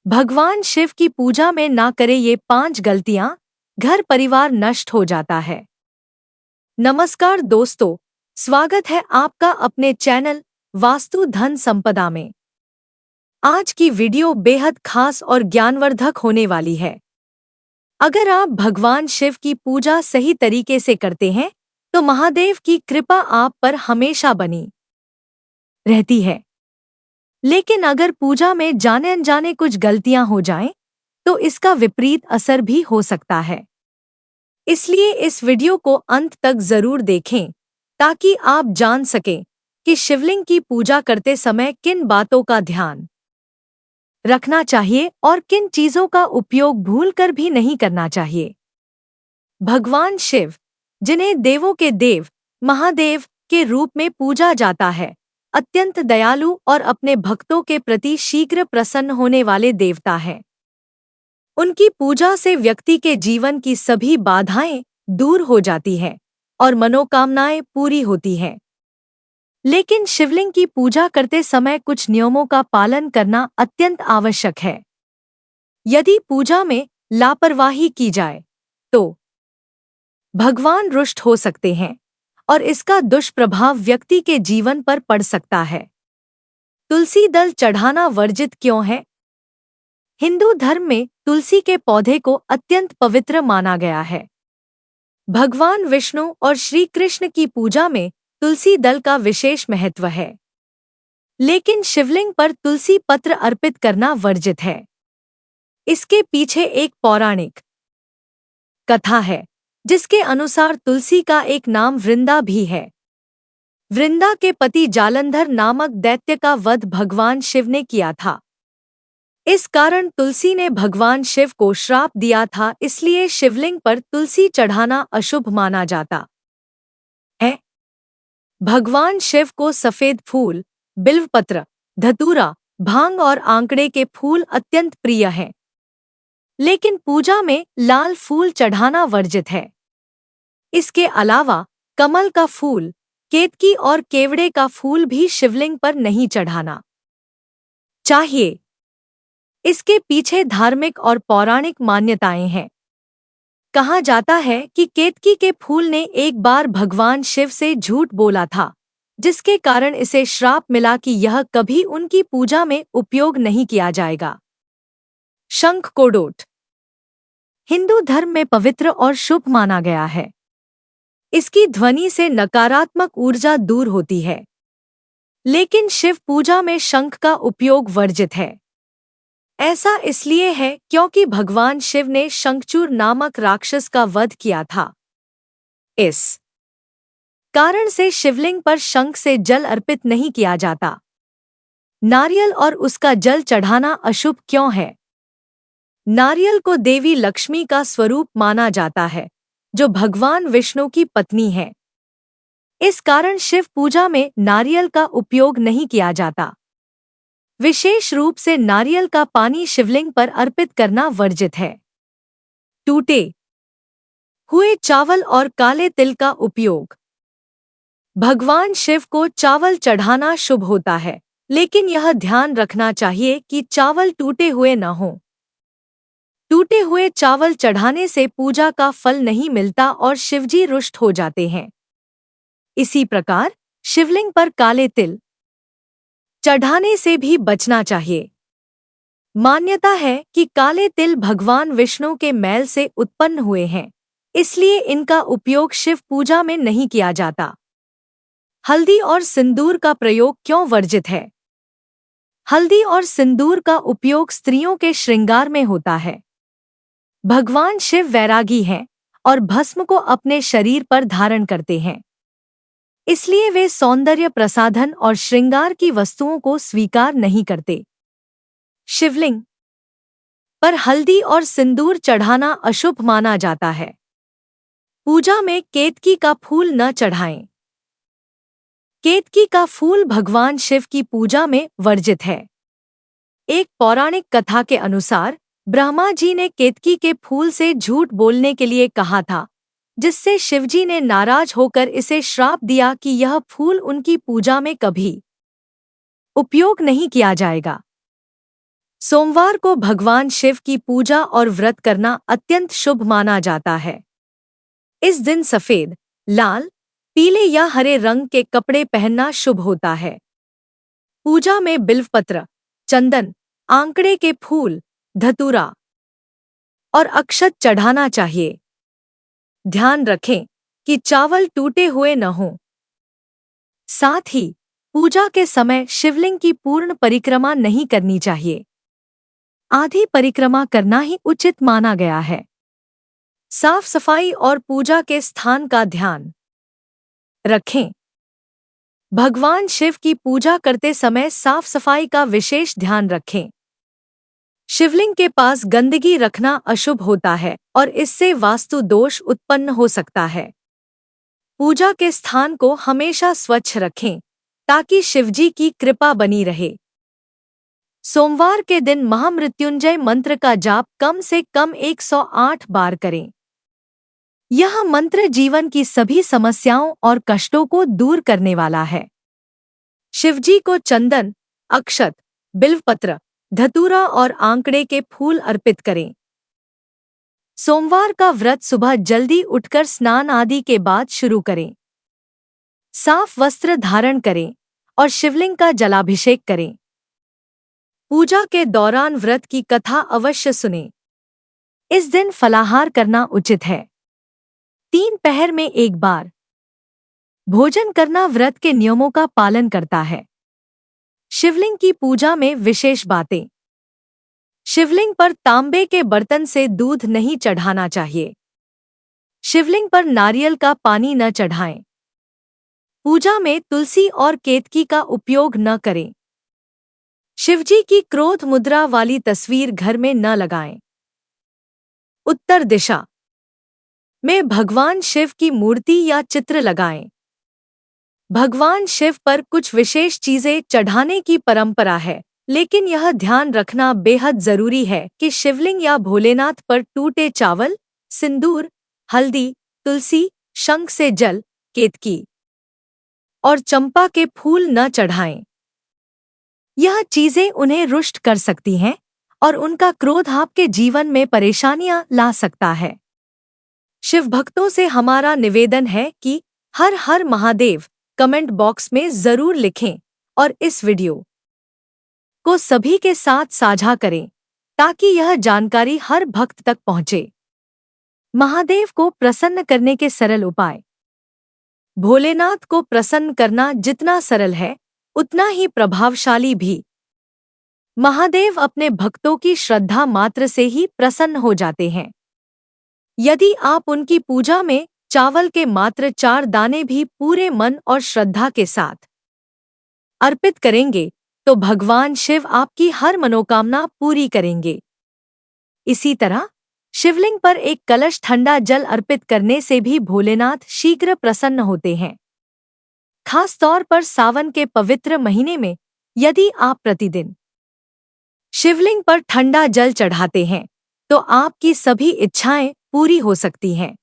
भगवान शिव की पूजा में ना करे ये 5 गलतियां, घर परिवार नष्ट हो जाता है। नमस्कार दोस्तों, स्वागत है आपका अपने चैनल वास्तु धन संपदा में। आज की वीडियो बेहद खास और ज्ञानवर्धक होने वाली है। अगर आप भगवान शिव की पूजा सही तरीके से करते हैं तो महादेव की कृपा आप पर हमेशा बनी रहती है। लेकिन अगर पूजा में जाने अनजाने कुछ गलतियां हो जाएं, तो इसका विपरीत असर भी हो सकता है। इसलिए इस वीडियो को अंत तक जरूर देखें ताकि आप जान सकें कि शिवलिंग की पूजा करते समय किन बातों का ध्यान रखना चाहिए और किन चीजों का उपयोग भूलकर भी नहीं करना चाहिए। भगवान शिव, जिन्हें देवों के देव महादेव के रूप में पूजा जाता है, अत्यंत दयालु और अपने भक्तों के प्रति शीघ्र प्रसन्न होने वाले देवता हैं। उनकी पूजा से व्यक्ति के जीवन की सभी बाधाएं दूर हो जाती हैं और मनोकामनाएं पूरी होती हैं। लेकिन शिवलिंग की पूजा करते समय कुछ नियमों का पालन करना अत्यंत आवश्यक है। यदि पूजा में लापरवाही की जाए तो भगवान रुष्ट हो सकते हैं और इसका दुष्प्रभाव व्यक्ति के जीवन पर पड़ सकता है। तुलसी दल चढ़ाना वर्जित क्यों है? हिंदू धर्म में तुलसी के पौधे को अत्यंत पवित्र माना गया है। भगवान विष्णु और श्री कृष्ण की पूजा में तुलसी दल का विशेष महत्व है। लेकिन शिवलिंग पर तुलसी पत्र अर्पित करना वर्जित है। इसके पीछे एक पौराणिक कथा है, जिसके अनुसार तुलसी का एक नाम वृंदा भी है। वृंदा के पति जालंधर नामक दैत्य का वध भगवान शिव ने किया था। इस कारण तुलसी ने भगवान शिव को श्राप दिया था, इसलिए शिवलिंग पर तुलसी चढ़ाना अशुभ माना जाता है। भगवान शिव को सफेद फूल, बिल्वपत्र, धतूरा, भांग और आंकड़े के फूल अत्यंत प्रिय हैं। लेकिन पूजा में लाल फूल चढ़ाना वर्जित है। इसके अलावा कमल का फूल, केतकी और केवड़े का फूल भी शिवलिंग पर नहीं चढ़ाना चाहिए। इसके पीछे धार्मिक और पौराणिक मान्यताएं हैं। कहा जाता है कि केतकी के फूल ने एक बार भगवान शिव से झूठ बोला था, जिसके कारण इसे श्राप मिला कि यह कभी उनकी पूजा में उपयोग नहीं किया जाएगा। शंख को डोट हिंदू धर्म में पवित्र और शुभ माना गया है। इसकी ध्वनि से नकारात्मक ऊर्जा दूर होती है। लेकिन शिव पूजा में शंख का उपयोग वर्जित है। ऐसा इसलिए है क्योंकि भगवान शिव ने शंखचूर नामक राक्षस का वध किया था। इस कारण से शिवलिंग पर शंख से जल अर्पित नहीं किया जाता। नारियल और उसका जल चढ़ाना अशुभ क्यों है? नारियल को देवी लक्ष्मी का स्वरूप माना जाता है, जो भगवान विष्णु की पत्नी है। इस कारण शिव पूजा में नारियल का उपयोग नहीं किया जाता। विशेष रूप से नारियल का पानी शिवलिंग पर अर्पित करना वर्जित है। टूटे हुए चावल और काले तिल का उपयोग। भगवान शिव को चावल चढ़ाना शुभ होता है, लेकिन यह ध्यान रखना चाहिए कि चावल टूटे हुए न हों। टूटे हुए चावल चढ़ाने से पूजा का फल नहीं मिलता और शिवजी रुष्ट हो जाते हैं। इसी प्रकार शिवलिंग पर काले तिल चढ़ाने से भी बचना चाहिए। मान्यता है कि काले तिल भगवान विष्णु के मैल से उत्पन्न हुए हैं, इसलिए इनका उपयोग शिव पूजा में नहीं किया जाता। हल्दी और सिंदूर का प्रयोग क्यों वर्जित है? हल्दी और सिंदूर का उपयोग स्त्रियों के श्रृंगार में होता है। भगवान शिव वैरागी हैं और भस्म को अपने शरीर पर धारण करते हैं, इसलिए वे सौंदर्य प्रसाधन और श्रृंगार की वस्तुओं को स्वीकार नहीं करते। शिवलिंग पर हल्दी और सिंदूर चढ़ाना अशुभ माना जाता है। पूजा में केतकी का फूल न चढ़ाएं। केतकी का फूल भगवान शिव की पूजा में वर्जित है। एक पौराणिक कथा के अनुसार ब्रह्मा जी ने केतकी के फूल से झूठ बोलने के लिए कहा था, जिससे शिवजी ने नाराज होकर इसे श्राप दिया कि यह फूल उनकी पूजा में कभी उपयोग नहीं किया जाएगा। सोमवार को भगवान शिव की पूजा और व्रत करना अत्यंत शुभ माना जाता है। इस दिन सफेद, लाल, पीले या हरे रंग के कपड़े पहनना शुभ होता है। पूजा में बिल्वपत्र, चंदन, आंकड़े के फूल, धतूरा और अक्षत चढ़ाना चाहिए। ध्यान रखें कि चावल टूटे हुए न हों। साथ ही पूजा के समय शिवलिंग की पूर्ण परिक्रमा नहीं करनी चाहिए। आधी परिक्रमा करना ही उचित माना गया है। साफ सफाई और पूजा के स्थान का ध्यान रखें। भगवान शिव की पूजा करते समय साफ सफाई का विशेष ध्यान रखें। शिवलिंग के पास गंदगी रखना अशुभ होता है और इससे वास्तु दोष उत्पन्न हो सकता है। पूजा के स्थान को हमेशा स्वच्छ रखें ताकि शिवजी की कृपा बनी रहे। सोमवार के दिन महामृत्युंजय मंत्र का जाप कम से कम 108 बार करें। यह मंत्र जीवन की सभी समस्याओं और कष्टों को दूर करने वाला है। शिवजी को चंदन, अक्षत, बिल्वपत्र, धतूरा और आंकड़े के फूल अर्पित करें। सोमवार का व्रत सुबह जल्दी उठकर स्नान आदि के बाद शुरू करें। साफ वस्त्र धारण करें और शिवलिंग का जलाभिषेक करें। पूजा के दौरान व्रत की कथा अवश्य सुनें। इस दिन फलाहार करना उचित है। 3 पहर में एक बार भोजन करना व्रत के नियमों का पालन करता है। शिवलिंग की पूजा में विशेष बातें। शिवलिंग पर तांबे के बर्तन से दूध नहीं चढ़ाना चाहिए। शिवलिंग पर नारियल का पानी न चढ़ाएं। पूजा में तुलसी और केतकी का उपयोग न करें। शिवजी की क्रोध मुद्रा वाली तस्वीर घर में न लगाएं। उत्तर दिशा में भगवान शिव की मूर्ति या चित्र लगाएं। भगवान शिव पर कुछ विशेष चीजें चढ़ाने की परंपरा है, लेकिन यह ध्यान रखना बेहद जरूरी है कि शिवलिंग या भोलेनाथ पर टूटे चावल, सिंदूर, हल्दी, तुलसी, शंख से जल, केतकी और चंपा के फूल न चढ़ाएं। यह चीजें उन्हें रुष्ट कर सकती हैं और उनका क्रोध आपके जीवन में परेशानियां ला सकता है। शिव भक्तों से हमारा निवेदन है कि हर हर महादेव कमेंट बॉक्स में जरूर लिखें और इस वीडियो को सभी के साथ साझा करें ताकि यह जानकारी हर भक्त तक पहुंचे। महादेव को प्रसन्न करने के सरल उपाय। भोलेनाथ को प्रसन्न करना जितना सरल है उतना ही प्रभावशाली भी। महादेव अपने भक्तों की श्रद्धा मात्र से ही प्रसन्न हो जाते हैं। यदि आप उनकी पूजा में चावल के मात्र 4 दाने भी पूरे मन और श्रद्धा के साथ अर्पित करेंगे तो भगवान शिव आपकी हर मनोकामना पूरी करेंगे। इसी तरह शिवलिंग पर एक कलश ठंडा जल अर्पित करने से भी भोलेनाथ शीघ्र प्रसन्न होते हैं। खास तौर पर सावन के पवित्र महीने में यदि आप प्रतिदिन शिवलिंग पर ठंडा जल चढ़ाते हैं तो आपकी सभी इच्छाएं पूरी हो सकती हैं।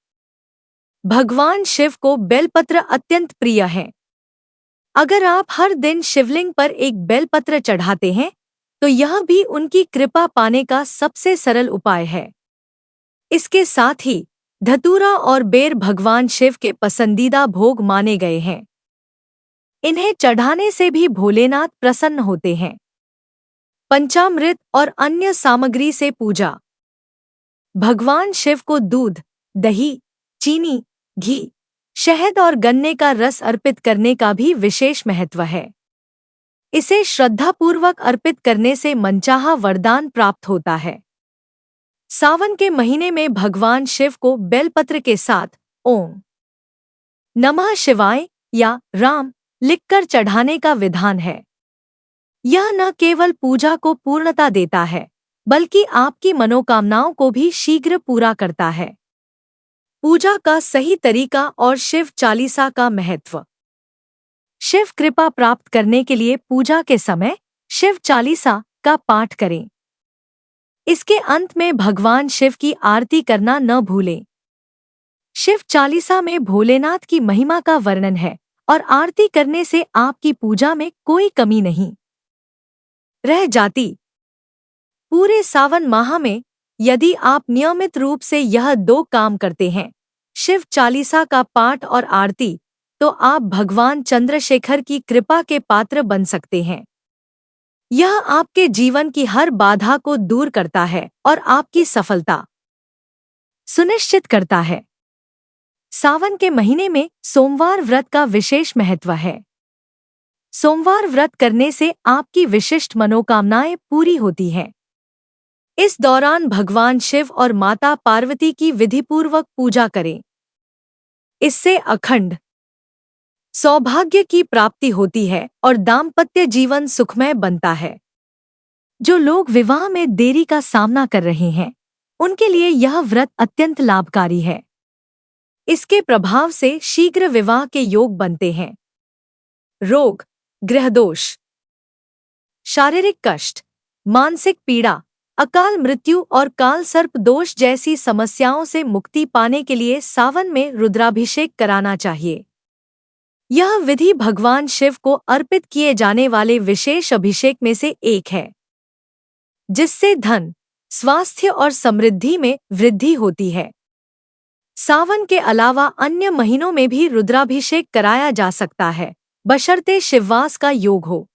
भगवान शिव को बेलपत्र अत्यंत प्रिय है। अगर आप हर दिन शिवलिंग पर एक बेलपत्र चढ़ाते हैं तो यह भी उनकी कृपा पाने का सबसे सरल उपाय है। इसके साथ ही धतूरा और बेर भगवान शिव के पसंदीदा भोग माने गए हैं। इन्हें चढ़ाने से भी भोलेनाथ प्रसन्न होते हैं। पंचामृत और अन्य सामग्री से पूजा। भगवान शिव को दूध, दही, चीनी, घी, शहद और गन्ने का रस अर्पित करने का भी विशेष महत्व है। इसे श्रद्धापूर्वक अर्पित करने से मनचाहा वरदान प्राप्त होता है। सावन के महीने में भगवान शिव को बेलपत्र के साथ ओम नमः शिवाय या राम लिखकर चढ़ाने का विधान है। यह न केवल पूजा को पूर्णता देता है बल्कि आपकी मनोकामनाओं को भी शीघ्र पूरा करता है। पूजा का सही तरीका और शिव चालीसा का महत्व। शिव कृपा प्राप्त करने के लिए पूजा के समय शिव चालीसा का पाठ करें। इसके अंत में भगवान शिव की आरती करना न भूलें। शिव चालीसा में भोलेनाथ की महिमा का वर्णन है और आरती करने से आपकी पूजा में कोई कमी नहीं रह जाती। पूरे सावन माह में यदि आप नियमित रूप से यह 2 काम करते हैं, शिव चालीसा का पाठ और आरती, तो आप भगवान चंद्रशेखर की कृपा के पात्र बन सकते हैं। यह आपके जीवन की हर बाधा को दूर करता है और आपकी सफलता सुनिश्चित करता है। सावन के महीने में सोमवार व्रत का विशेष महत्व है। सोमवार व्रत करने से आपकी विशिष्ट मनोकामनाएं पूरी होती हैं। इस दौरान भगवान शिव और माता पार्वती की विधिपूर्वक पूजा करें। इससे अखंड सौभाग्य की प्राप्ति होती है और दाम्पत्य जीवन सुखमय बनता है। जो लोग विवाह में देरी का सामना कर रहे हैं, उनके लिए यह व्रत अत्यंत लाभकारी है। इसके प्रभाव से शीघ्र विवाह के योग बनते हैं। रोग, गृहदोष, शारीरिक कष्ट, मानसिक पीड़ा, अकाल मृत्यु और काल सर्प दोष जैसी समस्याओं से मुक्ति पाने के लिए सावन में रुद्राभिषेक कराना चाहिए। यह विधि भगवान शिव को अर्पित किए जाने वाले विशेष अभिषेक में से एक है, जिससे धन, स्वास्थ्य और समृद्धि में वृद्धि होती है। सावन के अलावा अन्य महीनों में भी रुद्राभिषेक कराया जा सकता है, बशर्ते शिववास का योग हो।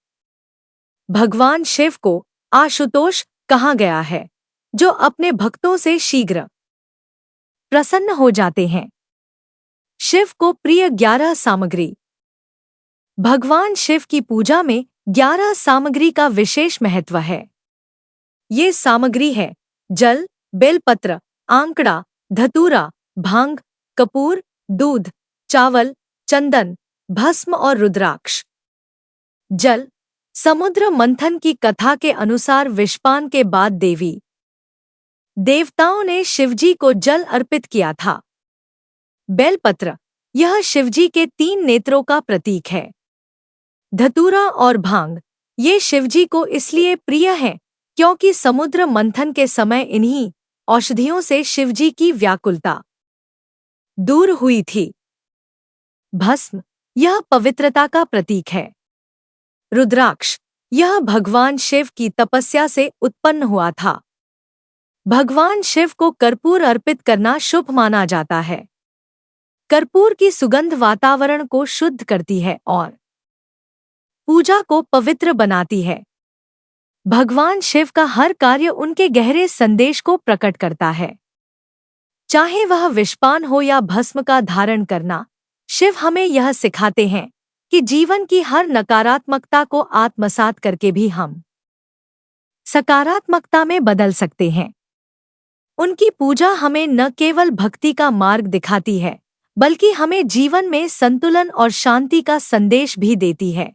भगवान शिव को आशुतोष कहा गया है, जो अपने भक्तों से शीघ्र प्रसन्न हो जाते हैं। शिव को प्रिय 11 सामग्री। भगवान शिव की पूजा में 11 सामग्री का विशेष महत्व है। ये सामग्री है जल, बेलपत्र, आंकड़ा, धतूरा, भांग, कपूर, दूध, चावल, चंदन, भस्म और रुद्राक्ष। जल, समुद्र मंथन की कथा के अनुसार विषपान के बाद देवी देवताओं ने शिवजी को जल अर्पित किया था। बेलपत्र, यह शिवजी के 3 नेत्रों का प्रतीक है। धतूरा और भांग, ये शिवजी को इसलिए प्रिय हैं क्योंकि समुद्र मंथन के समय इन्हीं औषधियों से शिवजी की व्याकुलता दूर हुई थी। भस्म, यह पवित्रता का प्रतीक है। रुद्राक्ष, यह भगवान शिव की तपस्या से उत्पन्न हुआ था। भगवान शिव को कर्पूर अर्पित करना शुभ माना जाता है। कर्पूर की सुगंध वातावरण को शुद्ध करती है और पूजा को पवित्र बनाती है। भगवान शिव का हर कार्य उनके गहरे संदेश को प्रकट करता है। चाहे वह विषपान हो या भस्म का धारण करना, शिव हमें यह सिखाते हैं कि जीवन की हर नकारात्मकता को आत्मसात करके भी हम सकारात्मकता में बदल सकते हैं। उनकी पूजा हमें न केवल भक्ति का मार्ग दिखाती है, बल्कि हमें जीवन में संतुलन और शांति का संदेश भी देती है।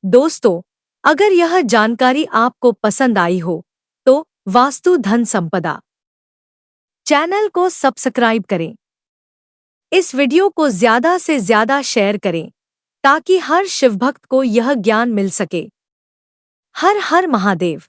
दोस्तों, अगर यह जानकारी आपको पसंद आई हो, तो वास्तु धन संपदा चैनल को सब्सक्राइब करें। इस वीडियो को ज़्यादा से ज़्यादा शेयर करें ताकि हर शिवभक्त को यह ज्ञान मिल सके। हर हर महादेव।